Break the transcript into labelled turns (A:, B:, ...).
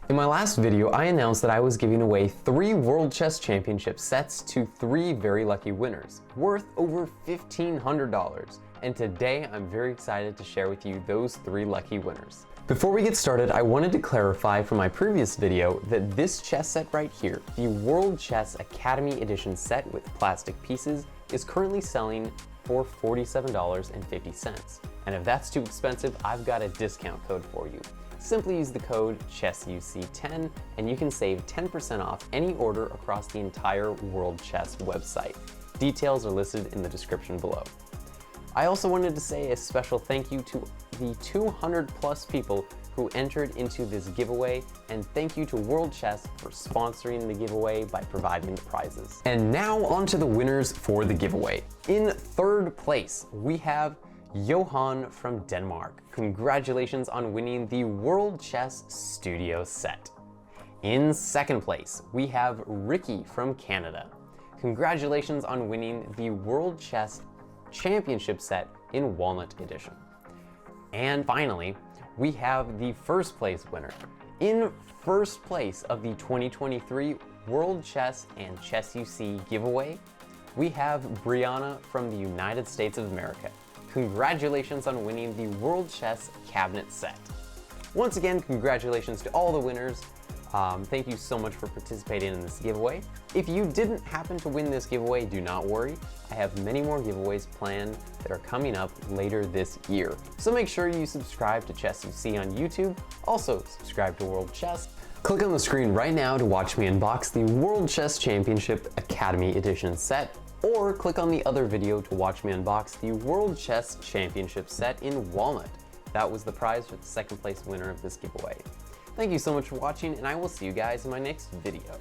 A: In my last video, I announced that I was giving away 3 World Chess Championship sets to 3 very lucky winners, worth over $1,500. And today, I'm very excited to share with you those 3 lucky winners. Before we get started, I wanted to clarify from my previous video that this chess set right here, the World Chess Academy Edition set with plastic pieces, is currently selling for $47.50. And if that's too expensive, I've got a discount code for you. Simply use the code chessusee10 and you can save 10% off any order across the entire World Chess website. Details are listed in the description below. I also wanted to say a special thank you to the 200 plus people who entered into this giveaway, and thank you to World Chess for sponsoring the giveaway by providing the prizes. And now on to the winners for the giveaway. In 3rd place, we have Johan from Denmark. Congratulations on winning the World Chess Studio set. In 2nd place, we have Ricky from Canada. Congratulations on winning the World Chess Championship set in Walnut Edition. And finally, we have the 1st place winner. In 1st place of the 2023 World Chess and chessusee giveaway, we have Brianna from the United States of America. Congratulations on winning the World Chess Cabinet set. Once again, congratulations to all the winners. Thank you so much for participating in this giveaway. If you didn't happen to win this giveaway, do not worry. I have many more giveaways planned that are coming up later this year. So make sure you subscribe to chessusee on YouTube. Also subscribe to World Chess. Click on the screen right now to watch me unbox the World Chess Championship Academy Edition set, or click on the other video to watch me unbox the World Chess Championship set in Walnut. That was the prize for the 2nd place winner of this giveaway. Thank you so much for watching, and I will see you guys in my next video.